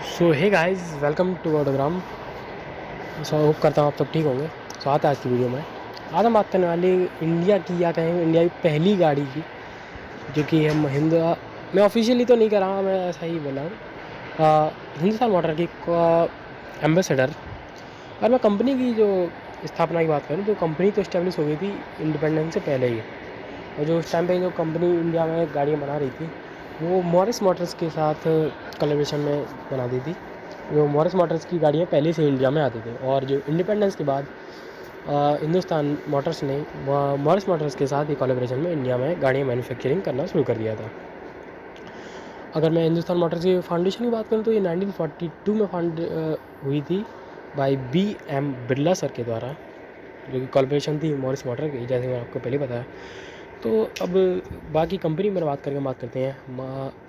So hey guys, welcome to Autogram. So hope करता हूँ आप सब ठीक होंगे। स्वागत है आज की वीडियो में। आज हम बात करने वाले इंडिया की, या कहेंगे इंडिया की पहली गाड़ी की, जो कि है महिंद्रा। मैं ऑफिशियली तो नहीं कर रहा, मैं ऐसा ही बोला हूँ। हिंदुस्तान मोटर की एम्बेसडर। और मैं कंपनी की जो स्थापना की बात करूँ तो कंपनी तो इस्टेब्लिश हो गई थी इंडिपेंडेंस से पहले ही। और जो उस टाइम पे जो कंपनी इंडिया में गाड़ियाँ बना रही थी वो मॉरिस मोटर्स के साथ कोलैबोरेशन में बना दी थी। जो मॉरिस मोटर्स की गाड़ियाँ पहले से इंडिया में आती थी, और जो इंडिपेंडेंस के बाद हिंदुस्तान मोटर्स ने मॉरिस मोटर्स के साथ ही कोलैबोरेशन में इंडिया में गाड़ियाँ मैन्युफैक्चरिंग करना शुरू कर दिया था। अगर मैं हिंदुस्तान मोटर्स की फाउंडेशन की बात करूँ तो ये 1942 में फाउंड हुई थी बाय B.M. बिरला सर के द्वारा, जो कि कॉर्पोरेशन थी मॉरिस मोटर की, जैसे मैं आपको पहले बताया। तो अब बाकी कंपनी में बात करते हैं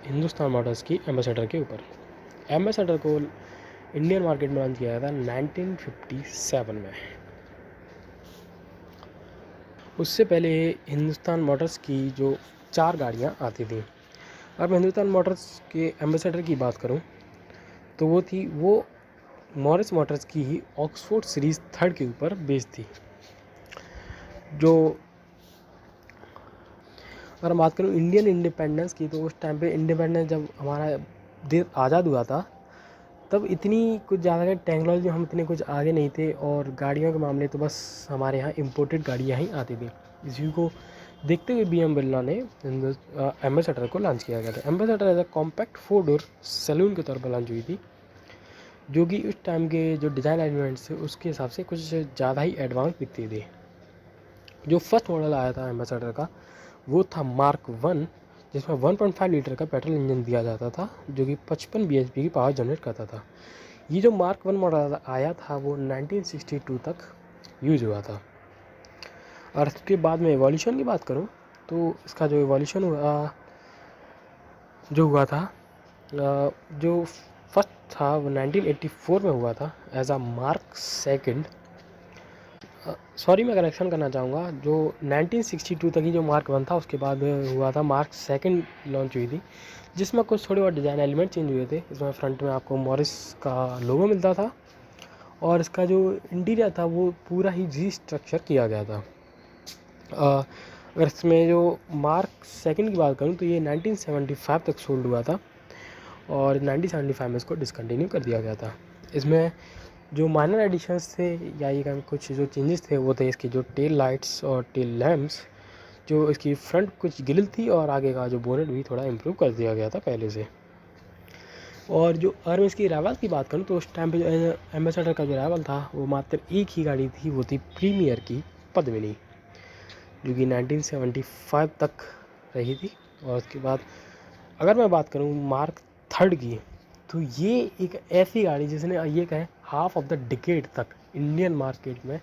हिंदुस्तान मोटर्स की एम्बेसडर के ऊपर। एम्बेसडर को इंडियन मार्केट में लॉन्च किया गया था 1957 में। उससे पहले हिंदुस्तान मोटर्स की जो 4 गाड़ियाँ आती थी। अब मैं हिंदुस्तान मोटर्स के एम्बेसडर की बात करूँ तो वो मॉरिस मोटर्स की ही ऑक्सफोर्ड सीरीज़ 3 के ऊपर बेस्ड थी। जो अगर हम बात करूँ इंडियन इंडिपेंडेंस की, तो उस टाइम पे इंडिपेंडेंस जब हमारा देश आज़ाद हुआ था तब इतनी कुछ ज़्यादा टेक्नोलॉजी हम इतने कुछ आगे नहीं थे, और गाड़ियों के मामले तो बस हमारे यहाँ इम्पोर्टेड गाड़ियाँ ही आती थी। इसी को देखते हुए B.M. बिरला ने एम्बेसडर को लॉन्च किया गया था। Ambassador as a compact 4 door saloon के तौर पर लॉन्च हुई थी, जो कि उस टाइम के जो डिज़ाइन एलिमेंट्स थे उसके हिसाब से कुछ ज़्यादा ही एडवांस दिखती थी। जो फर्स्ट मॉडल आया था एम्बेसडर का वो था मार्क 1, जिसमें 1.5 लीटर का पेट्रोल इंजन दिया जाता था, जो कि 55 bhp की पावर जनरेट करता था। ये जो मार्क 1 मॉडल आया था वो 1962 तक यूज हुआ था। और इसके बाद में एवोल्यूशन की बात करूँ तो इसका जो एवोल्यूशन हुआ था, जो फर्स्ट था वो 1984 में हुआ था as a mark second. Sorry, मैं करेक्शन करना चाहूँगा, जो 1962 तक ही जो मार्क 1 था उसके बाद हुआ था मार्क सेकंड लॉन्च हुई थी, जिसमें कुछ थोड़े और डिज़ाइन एलिमेंट चेंज हुए थे। इसमें फ्रंट में आपको मॉरिस का लोगो मिलता था, और इसका जो इंटीरियर था वो पूरा ही रीस्ट्रक्चर किया गया था। अगर इसमें जो मार्क सेकंड की बात करूँ तो ये 1975 तक सोल्ड हुआ था, और 1975 में इसको डिसकंटिन्यू कर दिया गया था। इसमें जो माइनर एडिशंस थे या ये कुछ जो चेंजेस थे वो थे इसकी जो टेल लाइट्स और टेल लैम्प्स, जो इसकी फ्रंट कुछ गिल थी, और आगे का जो बोनेट भी थोड़ा इम्प्रूव कर दिया गया था पहले से। और जो अगर मैं इसकी राइवल की बात करूँ तो उस टाइम पे जो एम्बेसडर का जो राइवल था वो मात्र एक ही गाड़ी थी, वो थी प्रीमियर की पद्मिनी, जो कि 1975 तक रही थी। और उसके बाद अगर मैं बात करूँ मार्क 3 की, तो ये एक ऐसी गाड़ी जिसने ये कहें हाफ ऑफ द डिकेड तक इंडियन मार्केट में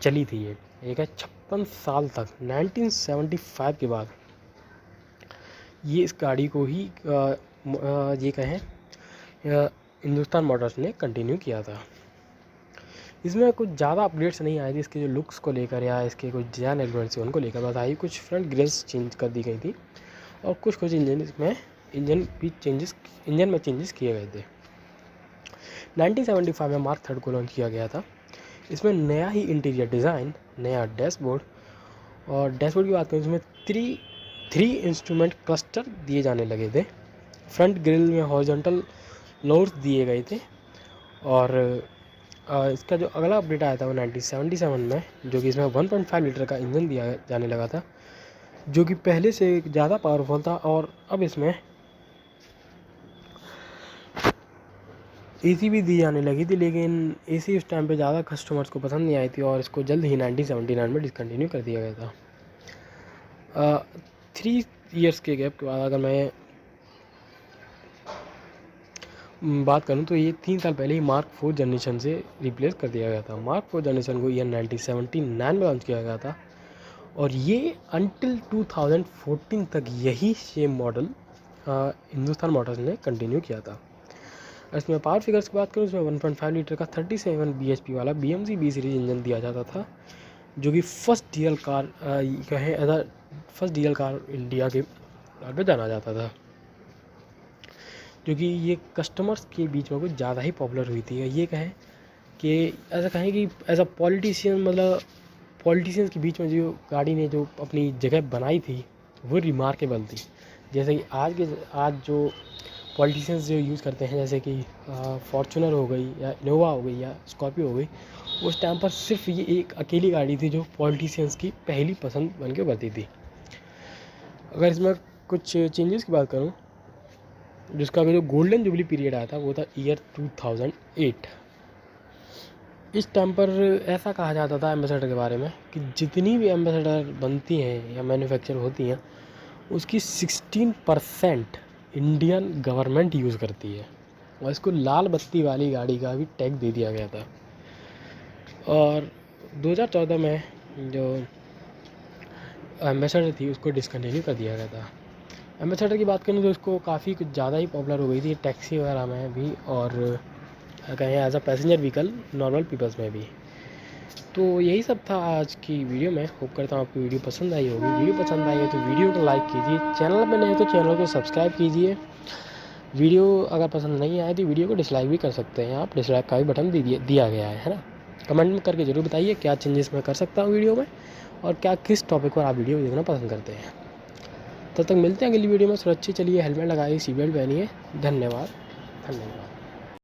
चली थी। ये एक है 56 साल तक, 1975 के बाद ये इस गाड़ी को ही ये कहें हिंदुस्तान मोटर्स ने कंटिन्यू किया था। इसमें कुछ ज़्यादा अपडेट्स नहीं आए थे इसके जो लुक्स को लेकर या इसके कुछ डिज़ाइन एलिमेंट्स उनको लेकर, बस आई कुछ फ्रंट ग्रिल्स चेंज कर दी गई थी, और कुछ इंजन में चेंजेस किए गए थे। 1975 में मार्क 3 को लॉन्च किया गया था। इसमें नया ही इंटीरियर डिज़ाइन, नया डैशबोर्ड, और डैशबोर्ड की बात करें इसमें थ्री इंस्ट्रूमेंट क्लस्टर दिए जाने लगे थे। फ्रंट ग्रिल में हॉरिजॉन्टल लोड्स दिए गए थे। और इसका जो अगला अपडेट आया था वो 1977 में, जो कि इसमें 1.5 लीटर का इंजन दिया जाने लगा था, जो कि पहले से ज़्यादा पावरफुल था। और अब इसमें एसी भी दी जाने लगी थी, लेकिन एसी उस टाइम पे ज़्यादा कस्टमर्स को पसंद नहीं आई थी, और इसको जल्द ही 1979 में डिसकंटिन्यू कर दिया गया था। 3 ईयर्स के गैप के बाद अगर मैं बात करूं तो ये 3 साल पहले ही मार्क 4 जनरेशन से रिप्लेस कर दिया गया था। मार्क 4 जनरेशन को ईयर 1979 में लॉन्च किया गया था, और ये अंटिल 2014 तक यही सेम मॉडल हिंदुस्तान मोटर्स ने कंटिन्यू किया था। इसमें पावर फिगर्स की बात करूँ, इसमें 1.5 लीटर का 37 bhp वाला BMC B सीरीज इंजन दिया जाता था, जो कि फर्स्ट डीएल कार कहें फर्स्ट डीएल कार इंडिया के तौर पर जाना जाता था। क्योंकि ये कस्टमर्स के बीच में कुछ ज़्यादा ही पॉपुलर हुई थी। ये कहें कि ऐसा कहें कि एज अ पॉलिटिशियन, मतलब पॉलिटिशियंस के बीच में जो गाड़ी ने जो अपनी जगह बनाई थी वो रिमार्केबल थी। जैसे कि आज जो पॉलिटिशियंस जो यूज़ करते हैं, जैसे कि फॉर्चूनर हो गई या इनोवा हो गई या स्कॉर्पियो हो गई, उस टाइम पर सिर्फ ये एक अकेली गाड़ी थी जो पॉलिटिशियंस की पहली पसंद बन के उभरती थी। अगर इसमें कुछ चेंजेस की बात करूँ, जिसका जो गोल्डन जुबली पीरियड आया था वो था ईयर 2008। इस टाइम पर ऐसा कहा जाता था एम्बेसडर के बारे में कि जितनी भी एम्बेसडर बनती हैं या मैन्युफैक्चर होती हैं उसकी 16% इंडियन गवर्नमेंट यूज़ करती है, और इसको लाल बत्ती वाली गाड़ी का भी टैग दे दिया गया था। और 2014 में जो एम्बेसडर थी उसको डिसकंटिन्यू कर दिया गया था। एम्बेसडर की बात करें तो उसको काफ़ी कुछ ज़्यादा ही पॉपुलर हो गई थी टैक्सी वगैरह में भी, और कहें as a passenger vehicle normal peoples में भी। तो यही सब था आज की वीडियो में। होप करता हूँ आपको वीडियो पसंद आई होगी। वीडियो पसंद आई है तो वीडियो को लाइक कीजिए, चैनल पर नए हो तो चैनल को सब्सक्राइब कीजिए। वीडियो अगर पसंद नहीं आए तो वीडियो को डिसलाइक भी कर सकते हैं आप, डिसलाइक का भी बटन दिया गया है ना। कमेंट में करके ज़रूर बताइए क्या चेंजेस मैं कर सकता हूँ वीडियो में, और क्या किस टॉपिक पर आप वीडियो देखना पसंद करते हैं। तब तक मिलते हैं अगली वीडियो में। सुरक्षित चलिए, हेलमेट लगाइए, सीट बेल्ट पहनिए। धन्यवाद।